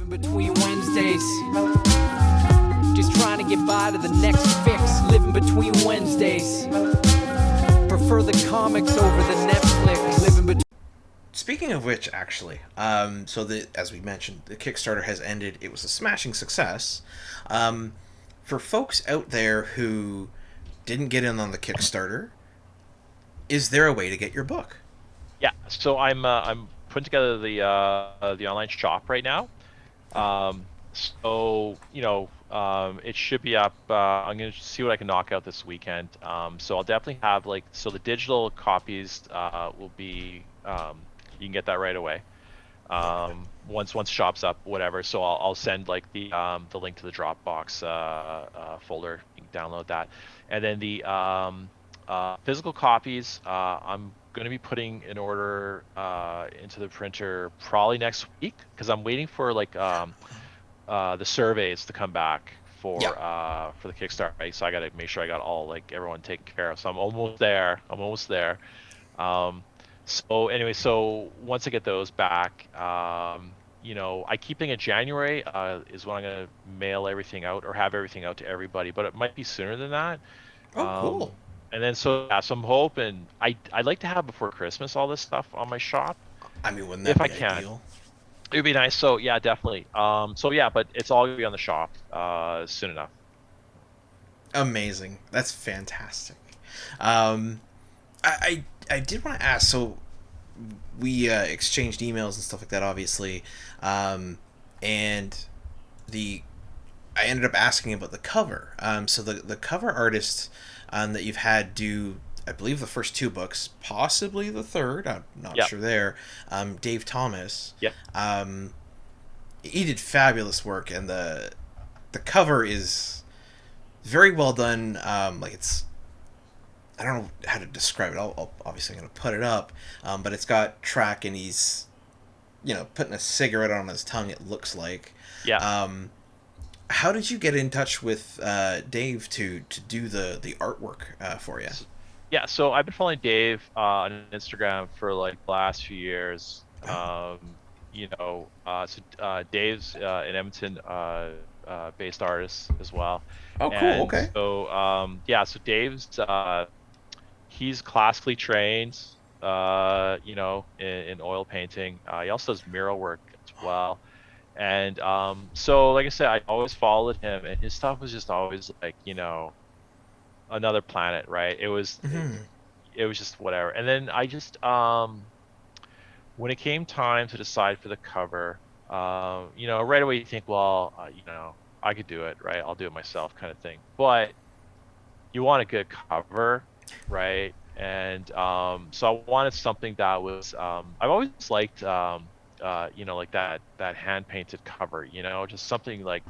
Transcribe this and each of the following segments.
Living between Wednesdays, just trying to get by to the next fix. Living between Wednesdays, prefer the comics over the Netflix. Living between. Speaking of which, actually, as we mentioned, the Kickstarter has ended. It was a smashing success. For folks out there who didn't get in on the Kickstarter, is there a way to get your book? Yeah, so I'm putting together the online shop right now. It should be up. I'm gonna see what I can knock out this weekend. So I'll definitely have the digital copies will be you can get that right away. Once shop's up, whatever. So I'll send the link to the Dropbox folder. You can download that, and then the physical copies I'm going to be putting in order into the printer probably next week, because I'm waiting for the surveys to come back for the Kickstarter, right? So I got to make sure I got everyone taken care of. So I'm almost there. So anyway, so once I get those back, I keep thinking January is when I'm going to mail everything out or have everything out to everybody, but it might be sooner than that. Oh, cool. And then so I'm hoping I'd like to have before Christmas all this stuff on my shop. I mean, wouldn't that be ideal? It would be nice. So yeah, definitely. But it's all gonna be on the shop soon enough. Amazing. That's fantastic. I did want to ask. So we exchanged emails and stuff like that, obviously, and I ended up asking about the cover. So the cover artist that you've had do, I believe, the first two books, possibly the third. I'm not sure there. Dave Thomas. Yeah. He did fabulous work, and the cover is very well done. It's, I don't know how to describe it. I'll obviously I'm gonna put it up, but it's got Track, and he's, putting a cigarette on his tongue. It looks like. Yeah. How did you get in touch with Dave to do the artwork for you? Yeah, so I've been following Dave on Instagram for the last few years. Dave's an Edmonton based artist as well. Oh, cool. Okay. So so Dave's he's classically trained, in oil painting. He also does mural work as well. And so like I said, I always followed him, and his stuff was just always another planet, right? It was it was just whatever. And then I just when it came time to decide for the cover, right away you think, well, I could do it, right? I'll do it myself, kind of thing. But you want a good cover, right? And so I wanted something that was I've always liked that hand painted cover, just something that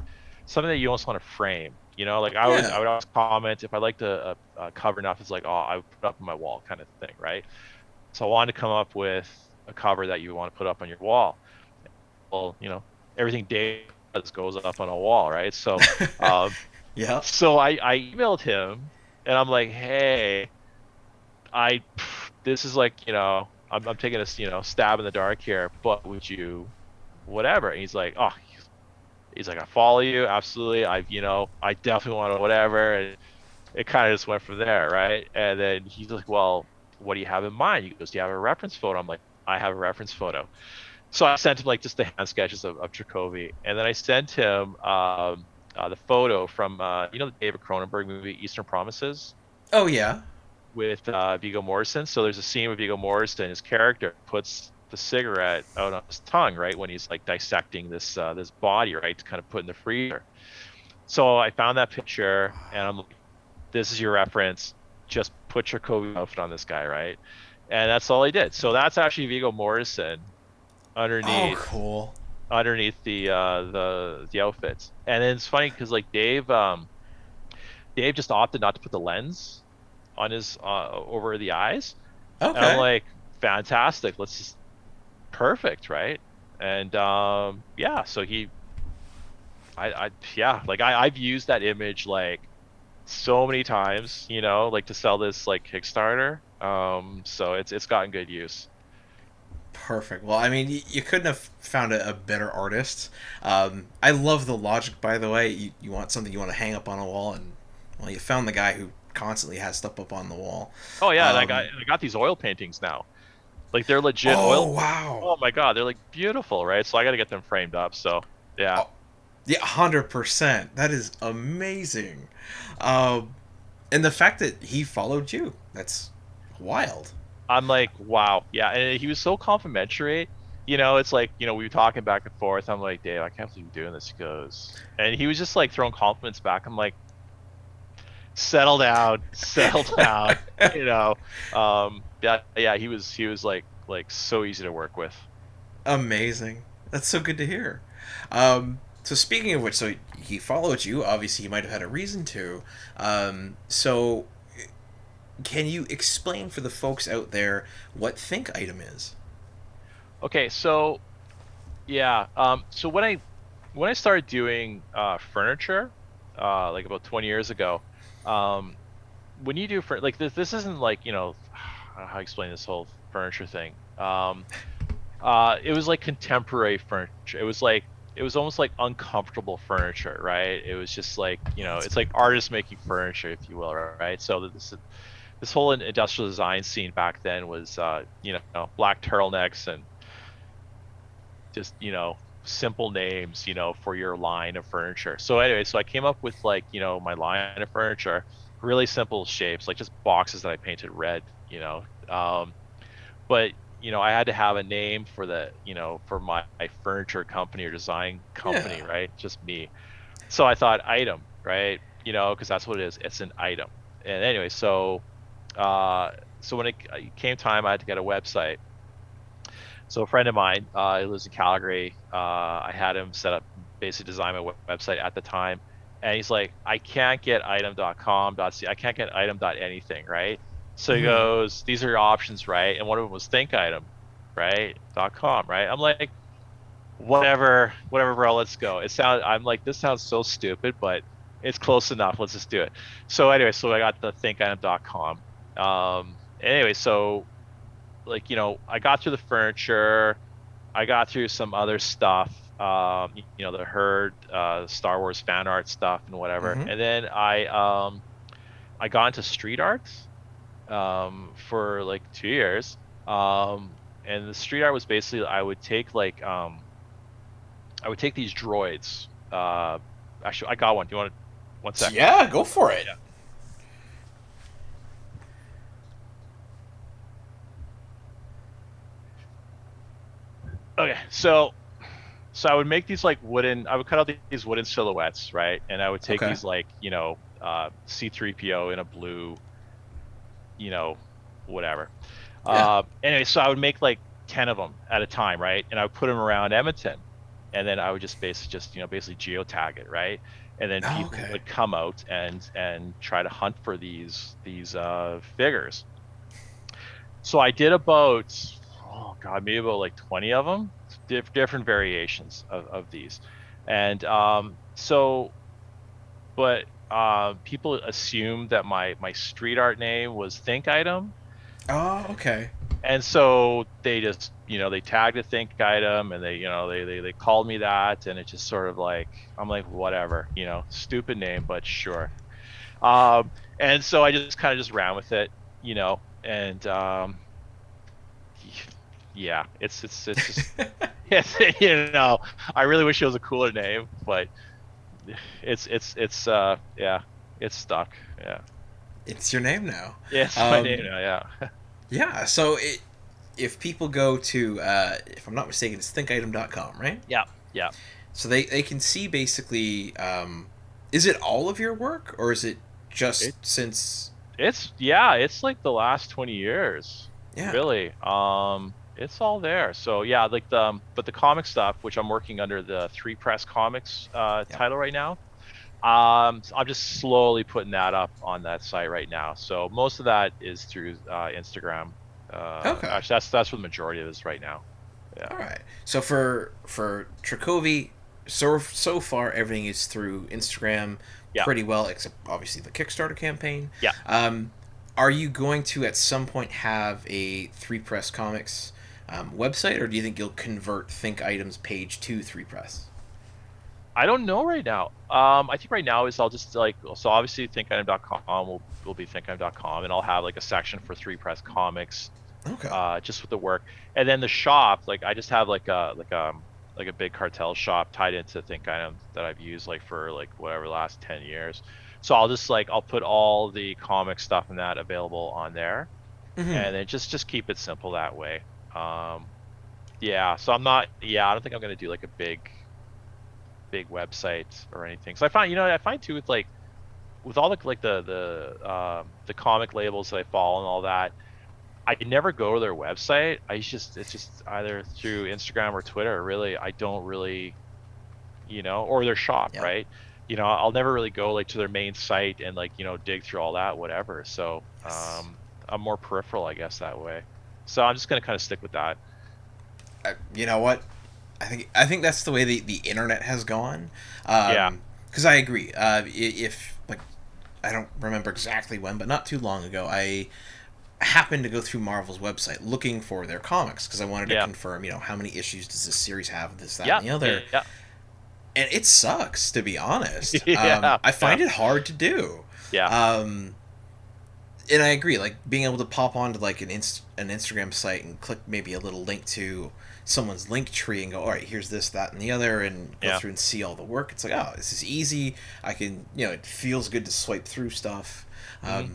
you almost want to frame, I would always comment if I liked a cover enough, it's I would put it up on my wall, kind of thing, right? So I wanted to come up with a cover that you want to put up on your wall. Well, everything Dave does goes up on a wall, right? So yeah. So I emailed him, and I'm like, hey, this is I'm taking a stab in the dark here, but would you, whatever? And he's like, I follow you, absolutely. I definitely want to whatever, and it kind of just went from there, right? And then he's like, well, what do you have in mind? He goes, do you have a reference photo? I'm like, I have a reference photo. So I sent him just the hand sketches of Trakovi, and then I sent him the photo from the David Cronenberg movie Eastern Promises. Oh yeah. With Viggo Mortensen. So there's a scene with Viggo Mortensen. His character puts the cigarette out on his tongue, right, when he's dissecting this body, right, to kind of put in the freezer. So I found that picture, and I'm like, this is your reference. Just put your Trakovi outfit on this guy, right? And that's all I did. So that's actually Viggo Mortensen underneath. Oh, cool. Underneath the outfits. And then it's funny because Dave just opted not to put the lens on his over the eyes. Okay. And I'm like, fantastic. Let's just perfect, right? And so I've used that image so many times, to sell this Kickstarter. So it's gotten good use. Perfect. Well, I mean, you couldn't have found a better artist. I love the logic, by the way. You want something you want to hang up on a wall, and well, you found the guy who constantly has stuff up on the wall. Oh yeah, and I got these oil paintings now. Like they're legit Oh oil. wow! Oh my god, they're like beautiful, right? So I got to get them framed up. So yeah. Oh, yeah, 100%. That is amazing. Um, and the fact that he followed you—that's wild. I'm like, wow, yeah. And he was so complimentary. It's like, we were talking back and forth. I'm like, Dave, I can't believe you're doing this. He goes, and he was just like throwing compliments back. I'm like, settle down, settle down. Yeah, yeah. He was like so easy to work with. Amazing. That's so good to hear. So speaking of which, so he followed you. Obviously, he might have had a reason to. So can you explain for the folks out there what Think Item is? Okay, so yeah, so when I started doing furniture, like about 20 years ago, um, when you do like this isn't like I don't know how to explain this whole furniture thing. It was like contemporary furniture. It was almost like uncomfortable furniture, right? It was just like it's like artists making furniture, if you will, right? So this whole industrial design scene back then was black turtlenecks and just simple names for your line of furniture. So anyway, so I came up with like my line of furniture, really simple shapes, like just boxes that I painted red. But I had to have a name for for my furniture company or design company, Yeah. right? Just me. So I thought item, right? Because that's what it is. It's an item. And anyway, so when it came time, I had to get a website. So a friend of mine, he lives in Calgary. I had him set up, basically design my website at the time, and he's like, I can't get item.com, I can't get item.anything, right? So he Mhm. goes, these are your options, right? And one of them was think item, right? .com, right? I'm like, whatever, bro, let's go. I'm like, this sounds so stupid, but it's close enough. Let's just do it. So anyway, so I got the thinkitem.com. Anyway, so like I got through the furniture, I got through some other stuff, the herd Star Wars fan art stuff and whatever, Mhm. and then I got into street arts for like 2 years, and the street art was basically I would take these droids. Actually, I got one. Do you want to? One sec. Yeah, go for it. Yeah. Okay, so I would make these like I would cut out these wooden silhouettes, right? And I would take Okay. these like, C3PO in a blue, you know, whatever. Yeah. Anyway, so I would make like 10 of them at a time, right? And I would put them around Edmonton. And then I would just basically geotag it, right? And then Oh, people okay. would come out and try to hunt for these figures. So I did about, oh God, maybe about like 20 of them, different variations of these. And but people assumed that my street art name was Think Item. Oh, okay. And so they just, they tagged a Think Item and they called me that. And it just sort of like, I'm like, whatever, stupid name, but sure. And so I just kind of just ran with it, and yeah, it's just it's, I really wish it was a cooler name, but yeah, it's stuck. Yeah, It's your name now. yeah, it's my name Um, now. Yeah, yeah, so if people go to, if I'm not mistaken, it's thinkitem.com, right? yeah, yeah. So they can see basically, is it all of your work, or is it just It since, it's like the last 20 years, yeah, really. It's all there. So yeah, like but the comic stuff, which I'm working under the Three Press Comics yeah, title right now. I'm just slowly putting that up on that site right now. So most of that is through Instagram. okay, Actually, that's where the majority of it is right now. Yeah. all right. So for Trakovi, so far everything is through Instagram, Yeah. pretty well, except obviously the Kickstarter campaign. Yeah. Are you going to at some point have a Three Press Comics website, or do you think you'll convert Think Items page to 3Press? I don't know right now. I think right now is I'll just like, so obviously thinkitem.com will be thinkitem.com, and I'll have like a section for 3Press Comics, Okay. just with the work. And then the shop, like I just have like a big cartel shop tied into Think Item that I've used like for like whatever the last 10 years. So I'll just like I'll put all the comic stuff in that available on there, Mm-hmm. and then just keep it simple that way. Um, yeah, so I'm not, yeah, I don't think I'm gonna do like a big website or anything. So I find, I find too with like with all the like the comic labels that I follow and all that, I never go to their website. It's just either through Instagram or Twitter. Really, I don't really, or their shop, Yeah. right? I'll never really go like to their main site and like dig through all that, whatever. So Yes. I'm more peripheral, I guess, that way. So I'm just gonna kind of stick with that. You know what? I think that's the way the internet has gone. Yeah, Because I agree. If like I don't remember exactly when, but not too long ago, I happened to go through Marvel's website looking for their comics because I wanted to yeah, confirm, how many issues does this series have, this, that, yeah, and the other. yeah, And it sucks, to be honest. yeah, I yeah, find it hard to do. yeah. Um, and I agree, like being able to pop onto like an Instagram site and click maybe a little link to someone's link tree and go, all right, here's this, that, and the other, and go Yeah. through and see all the work. It's like, oh, this is easy. I can, it feels good to swipe through stuff. Hmm.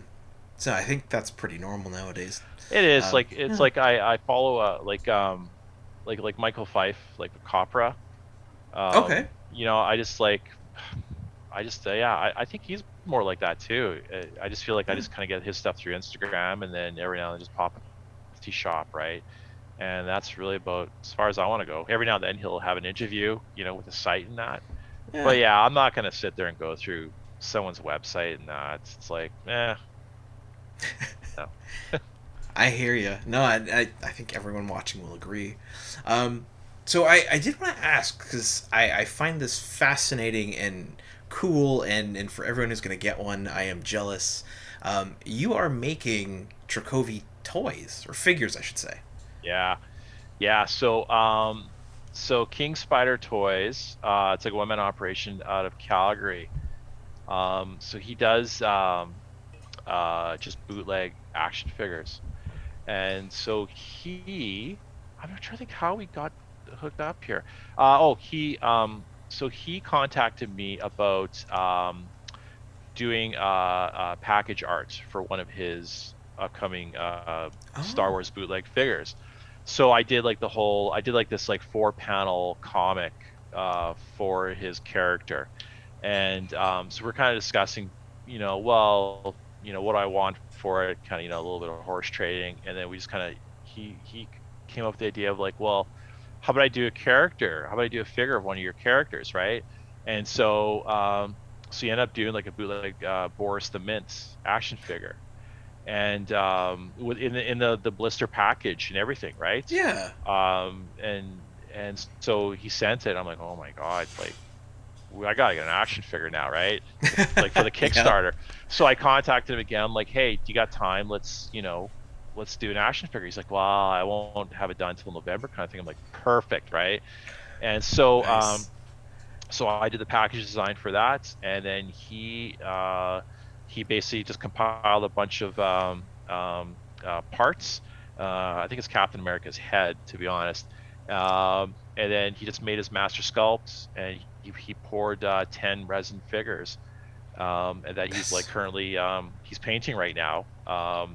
So I think that's pretty normal nowadays. It is like it's Yeah. like I follow like Michael Fife, like Copra. Okay. I just like yeah, I think he's more like that too. I just feel like I Yeah. just kind of get his stuff through Instagram, and then every now and then just pop to shop, right? And that's really about as far as I want to go. Every now and then he'll have an interview, with the site and that. Yeah. But yeah, I'm not gonna sit there and go through someone's website and that. It's like, no. I hear you. No, I think everyone watching will agree. So I did want to ask because I find this fascinating and cool, and for everyone who's going to get one, I am jealous. You are making Trakovi toys, or figures, I should say. Yeah. Yeah, so King Spider Toys, it's like a one-man operation out of Calgary. So he does just bootleg action figures, and so I'm not trying to think how we got hooked up here. So he contacted me about doing package art for one of his upcoming Star Oh, Wars bootleg figures. So I did like this like 4 panel comic for his character, and so we're kind of discussing, what I want for it, kind of, a little bit of horse trading, and then we just kind of he came up with the idea of like, well, how about I do a character? How about I do a figure of one of your characters, right? And so you end up doing like a bootleg Boris the Mint action figure, and in the blister package and everything, right? yeah. And so he sent it. I'm like, oh my god, like I gotta get an action figure now, right? Like for the Yeah. Kickstarter. So I contacted him again. I'm like, hey, do you got time? Let's do an action figure. He's like, well, I won't have it done until November, kind of thing. I'm like, perfect, right? And so Nice. so I did the package design for that, and then he basically just compiled a bunch of parts. I think it's Captain America's head, to be honest. And then he just made his master sculpts, and he poured 10 resin figures, and that he's like Yes. currently he's painting right now.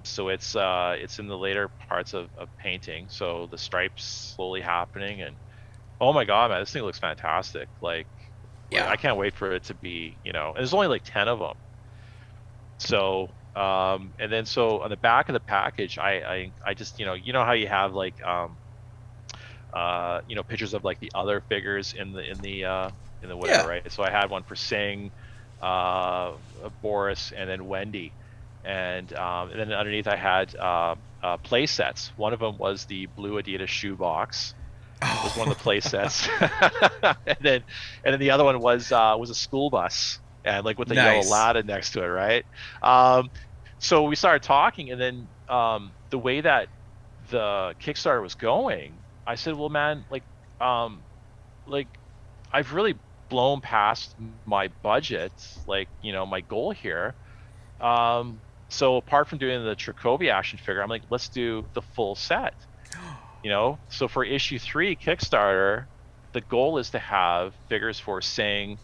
So it's in the later parts of painting. So the stripes slowly happening, and oh my god, man, this thing looks fantastic. Like Yeah. I can't wait for it to be, and there's only like 10 of them. So and then so on the back of the package, I just, how you have like pictures of like the other figures in the whatever, Yeah. right? So I had one for Sing, Boris, and then Wendy, and then underneath I had play sets. One of them was the blue Adidas shoebox, was one Oh. of the play sets, and then the other one was a school bus, and like with the yellow Nice. Lada next to it, right? Um, so we started talking, and then the way that the Kickstarter was going, I said, well, man, um, like I've really blown past my budget, like, my goal here. So apart from doing the Trakovi action figure, I'm like, let's do the full set. So for issue 3 Kickstarter, the goal is to have figures for Sing,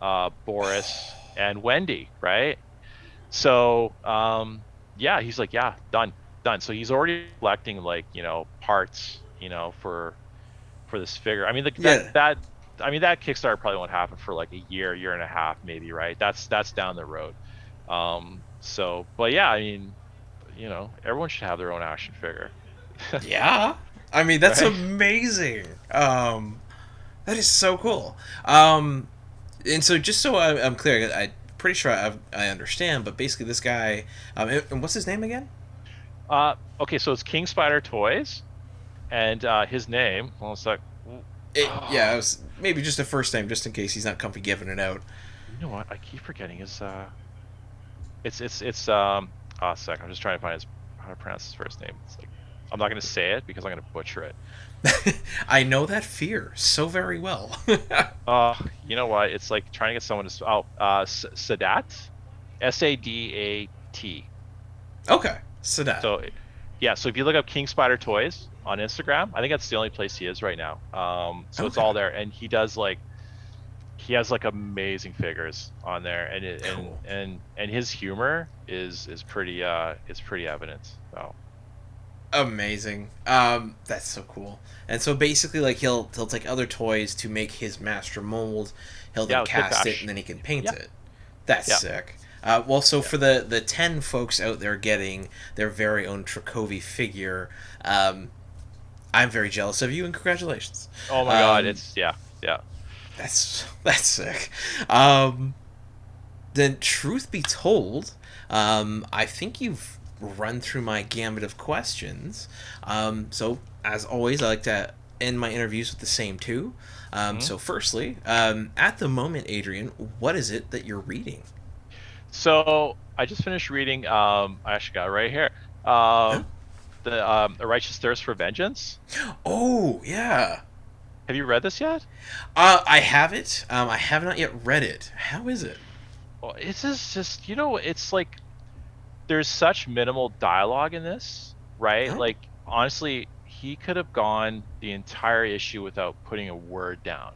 Boris, and Wendy, right? So yeah, he's like, yeah, done. So he's already collecting parts, for this figure. I mean, Yeah. that Kickstarter probably won't happen for like a year and a half, maybe, right? That's down the road. But yeah, I mean, everyone should have their own action figure. Yeah. I mean, that's Right? amazing. That is so cool. And so just so I'm clear, I'm pretty sure I understand, but basically this guy, and what's his name again? Okay, so it's King Spider Toys, and his name. Well, it's like, Yeah, it was maybe just a first name, just in case he's not comfy giving it out. you know what? I keep forgetting his. It's a sec. I'm just trying to find how to pronounce his first name. It's like, I'm not gonna say it because I'm gonna butcher it. I know that fear so very well. You know what? It's like trying to get someone to. Sadat, Sadat. Okay, Sadat. So, yeah. So if you look up King Spider Toys on Instagram, I think that's the only place he is right now. So it's Okay. all there, and he has like amazing figures on there, and Cool. and his humor is pretty evident. So Amazing. That's so cool. And so basically, like he'll take other toys to make his master mold. He'll then yeah, with Kit cast it, Bash. and then he can paint Yeah, it. That's yeah, sick. Well, so yeah. for the 10 folks out there getting their very own Trakovi figure, I'm very jealous of you, and congratulations. Oh my God, it's yeah. That's sick. Then, truth be told, I think you've run through my gambit of questions. So, as always, I like to end my interviews with the same two. Hmm. So, firstly, at the moment, Adrian, what is it that you're reading? So I just finished reading. I actually got it right here. Huh? The A Righteous Thirst for Vengeance. Oh, yeah. Have you read this yet? I have it. I have not yet read it. How is it? Well, it's just it's like there's such minimal dialogue in this, right? Oh, Like, honestly, he could have gone the entire issue without putting a word down.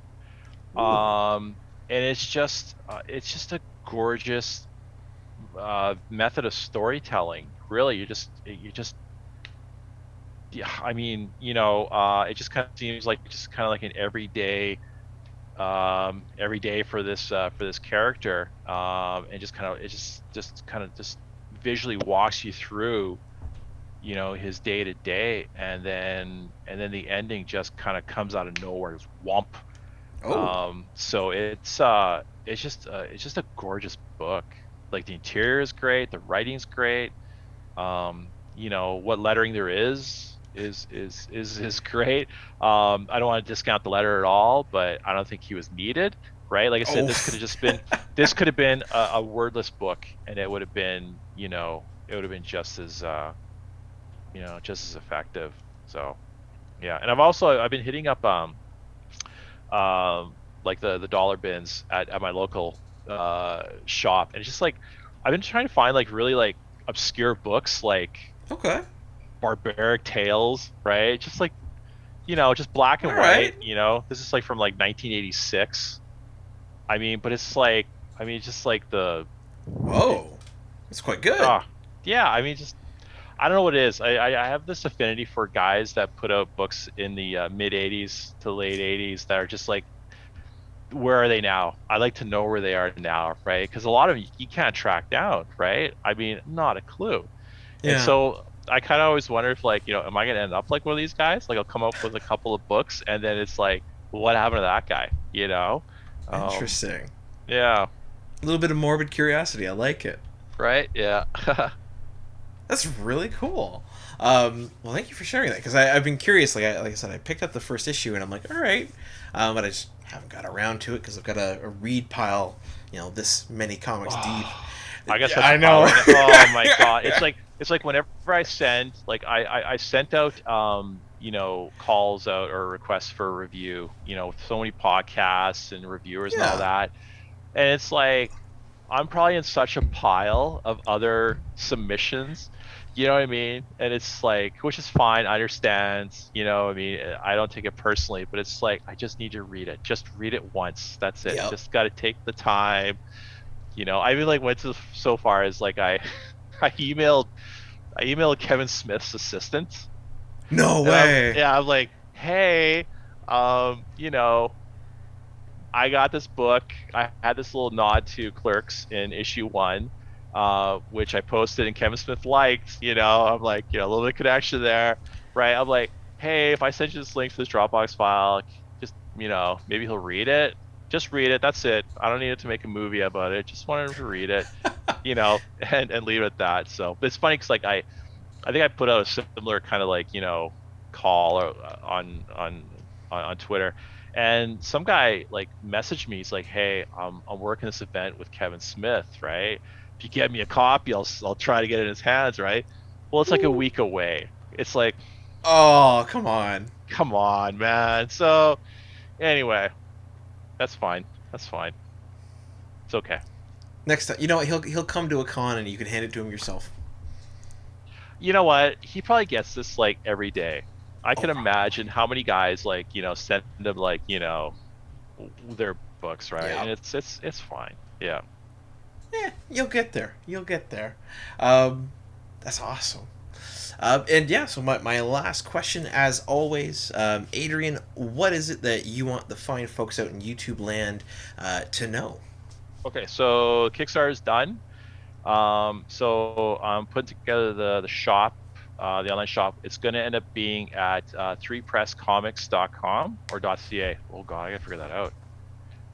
ooh. And it's just a gorgeous method of storytelling. Really, you just yeah. I mean, it just kind of seems like just kind of like an every day for this character, and just kind of it just kind of just visually walks you through his day to day, and then the ending just kind of comes out of nowhere, just whomp. Oh. So it's just a gorgeous book. Like, the interior is great, the writing's great. What lettering there is great. I don't want to discount the letter at all, but I don't think he was needed, right? Like I said, Oh. this could have been a wordless book, and it would have been just as just as effective. So yeah, and I've been hitting up like the dollar bins at my local shop, and it's just like I've been trying to find like really like obscure books, like Okay. barbaric tales, right? Just like just black and All white. right. This is like from like 1986. I mean, but it's like, just like Whoa. That's quite good. yeah. I mean, just I don't know what it is. I have this affinity for guys that put out books in the mid 80s to late 80s that are just like, where are they now? I like to know where they are now, right? Because a lot of them you can't track down, right? I mean, not a clue. And Yeah. so I kind of always wonder if, like, am I gonna end up like one of these guys? Like, I'll come up with a couple of books, and then it's like, what happened to that guy? Um, Interesting. yeah, A little bit of morbid curiosity. I like it. right, yeah. That's really cool. Well, thank you for sharing that, because I've been curious. Like I said, I picked up the first issue, and I'm like, all right, but I just haven't got around to it because I've got a read pile, this many comics deep. I guess that's I a pile know. right now. Oh my god, it's it's like whenever I send, like I sent out, calls out or requests for review, with so many podcasts and reviewers and all Yeah. that. And it's like, I'm probably in such a pile of other submissions, you know what I mean? And it's like, which is fine. I understand, I mean, I don't take it personally, but it's like, I just need to read it. Just read it once. That's it. Yep. Just got to take the time. I even like went to so far as like I emailed I emailed Kevin Smith's assistant, No and way. I'm like, hey, um, you know, I got this book. I had this little nod to Clerks in issue one, which I posted and Kevin Smith liked. I'm like, a little bit of connection there, right? I'm like, hey, if I send you this link to this Dropbox file, just maybe he'll read it. Just read it. That's it. I don't need it to make a movie about it. Just wanted him to read it, and leave it at that. So, but it's funny because like I think I put out a similar kind of like call on Twitter, and some guy like messaged me. He's like, "Hey, I'm working this event with Kevin Smith, right? If you get me a copy, I'll try to get it in his hands, right?" Well, it's like a week away. It's like, Oh, come on. come on, man. So anyway, that's fine. That's fine. It's okay. Next time, you know what? He'll come to a con and you can hand it to him yourself. You know what? He probably gets this like every day. I Oh, can imagine how many guys like send him like their books, right? yeah. And it's fine. Yeah. You'll get there. You'll get there. That's awesome. And yeah, so my last question, as always, Adrian, what is it that you want the fine folks out in YouTube land to know? Okay, so Kickstarter is done. So I'm putting together the shop, the online shop. It's going to end up being at 3presscomics.com or .ca. Oh god, I gotta figure that out.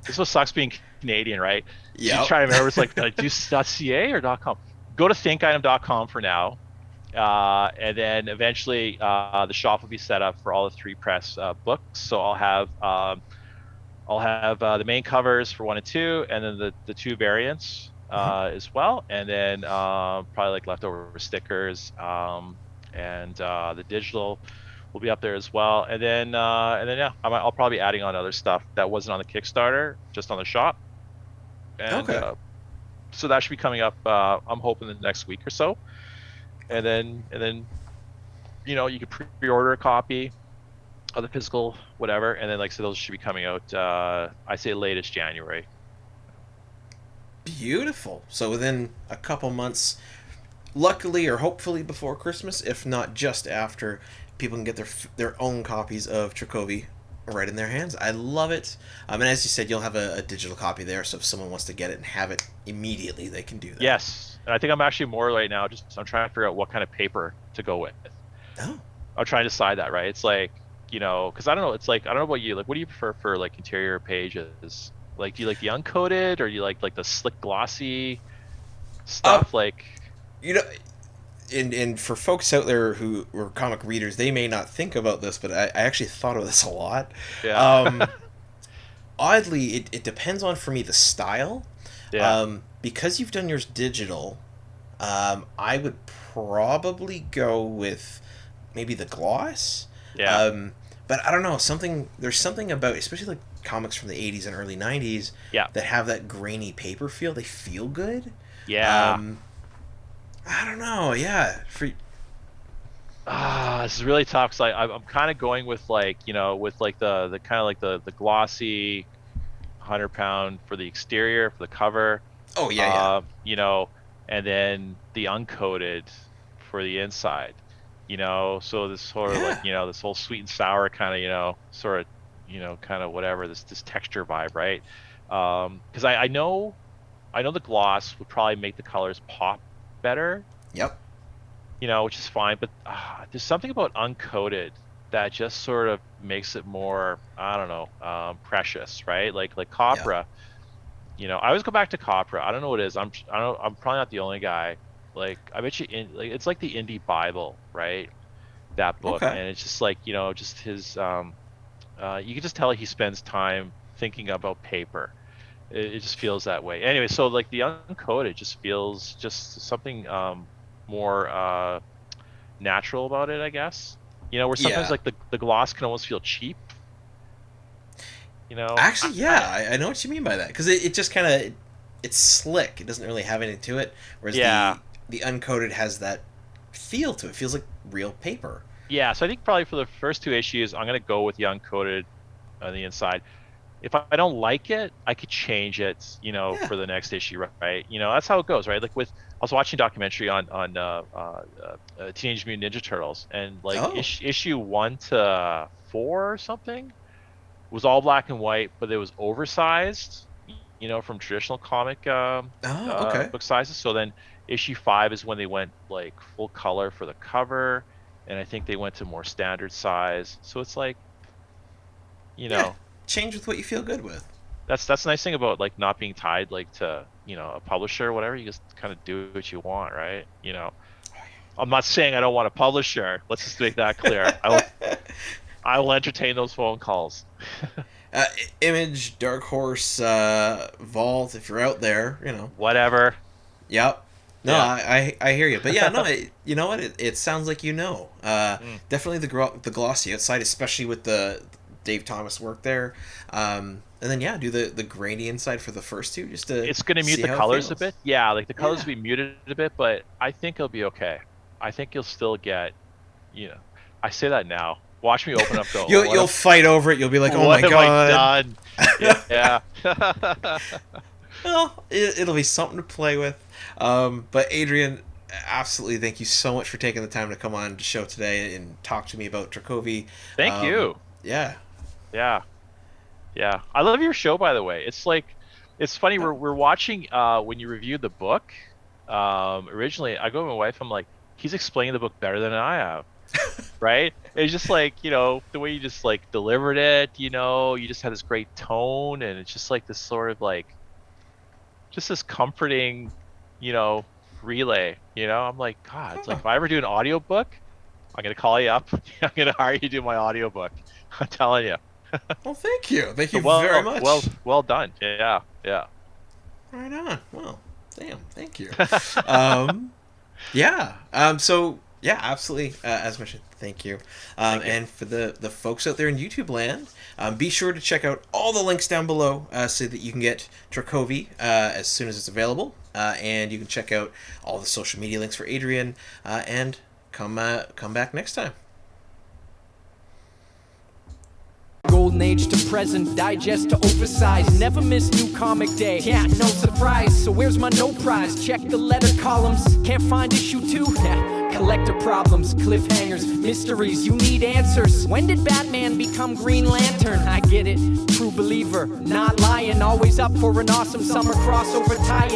This is what sucks being Canadian, right? So you Yep. try to remember, it's like, did I do .ca or .com? Go to thinkitem.com for now. And then eventually the shop will be set up for all the 3Press books. So I'll have the main covers for 1 and 2, and then the two variants Mhm. as well, and then probably like leftover stickers, and the digital will be up there as well, and then yeah, I'll probably be adding on other stuff that wasn't on the Kickstarter, just on the shop, and Okay. so that should be coming up. I'm hoping the next week or so, and then you can pre-order a copy of the physical whatever, and then like so those should be coming out. I say latest January. Beautiful. So within a couple months, luckily or hopefully before Christmas, if not just after, people can get their own copies of Trakovi right in their hands. I love it. And as you said, you'll have a digital copy there, so if someone wants to get it and have it immediately, they can do that. Yes, and I think I'm actually more right now. Just I'm trying to figure out what kind of paper to go with. Oh. I'm trying to decide that, right? It's like because I don't know. It's like I don't know about you. Like, what do you prefer for like interior pages? Like, do you like the uncoated or do you like the slick glossy Um, stuff? Like, you know, and for folks out there who are comic readers, they may not think about this, but I actually thought of this a lot. yeah, Um, Oddly, it depends on, for me, the style. yeah, Because you've done yours digital, I would probably go with maybe the gloss. yeah, Um, but I don't know, there's something about, especially like comics from the 80s and early 90s, yeah, that have that grainy paper feel. They feel good. yeah. Um, I don't know. Yeah. This is really tough because I'm kind of going with like with like the kind of like the glossy 100 pound for the exterior for the cover, Oh, yeah, yeah. you know, and then the uncoated for the inside, so this sort of like Yeah. this whole sweet and sour kind of sort of kind of whatever this texture vibe, right? Because I know the gloss would probably make the colors pop better, Yep. which is fine. But there's something about uncoated that just sort of makes it more, I don't know, precious, right? Like Yep. Copra. I always go back to Copra. I don't know what it is. I'm probably not the only guy. Like I bet you, like it's like the indie Bible, right? That book, Okay. and it's just like just his. You can just tell he spends time thinking about paper. It just feels that way. Anyway, so like the uncoated just feels just something more natural about it, I guess. Where sometimes like the gloss can almost feel cheap. Actually, yeah, I know what you mean by that, because it just kind of, it's slick. It doesn't really have anything to it, whereas the uncoated has that feel to it. It feels like real paper. Yeah, so I think probably for the first 2 issues, I'm gonna go with the uncoated on the inside. If I don't like it, I could change it, for the next issue, right? That's how it goes, right? Like I was watching a documentary on Teenage Mutant Ninja Turtles, and like issue 1 to 4 or something was all black and white, but it was oversized, from traditional comic book sizes. So then issue 5 is when they went like full color for the cover, and I think they went to more standard size. So it's like, change with what you feel good with. That's the nice thing about like not being tied like to a publisher or whatever. You just kind of do what you want, right? I'm not saying I don't want a publisher. Let's just make that clear. I will entertain those phone calls. Image, Dark Horse, Vault, if you're out there, Whatever. Yep. No, yeah. I hear you. But yeah, no, you know what? It sounds like definitely the glossy outside, especially with the Dave Thomas work there. And then do the grainy inside for the first 2, just to it's going to mute the colors a bit. Yeah, like the colors will be muted a bit, but I think it'll be okay. I think you'll still get, I say that now. Watch me open up though. You'll fight over it. You'll be like, oh my god. What have I done? Yeah. Well, it'll be something to play with. But Adrien, absolutely, thank you so much for taking the time to come on the show today and talk to me about Trakovi. Thank you. Yeah. I love your show, by the way. It's like, it's funny. We're watching when you reviewed the book. Originally, I go with my wife. I'm like, he's explaining the book better than I have. Right? It's just like, the way you just like delivered it. You just had this great tone, and it's just like this sort of like, just this comforting, relay. I'm like, God, it's like if I ever do an audiobook, I'm gonna call you up. I'm gonna hire you to do my audiobook. I'm telling you. Well, thank you very much. Well done. Yeah. Right on. Well, damn, thank you. So yeah, absolutely. As mentioned, thank you. And for the folks out there in YouTube land, be sure to check out all the links down below so that you can get Trakovi as soon as it's available. And you can check out all the social media links for Adrien, and come back next time. Golden age to present, digest to oversize. Never miss new comic day, yeah, no surprise. So where's my no prize? Check the letter columns, can't find issue 2? Collector problems, cliffhangers, mysteries, you need answers. When did Batman become Green Lantern? I get it, true believer, not lying. Always up for an awesome summer crossover tie.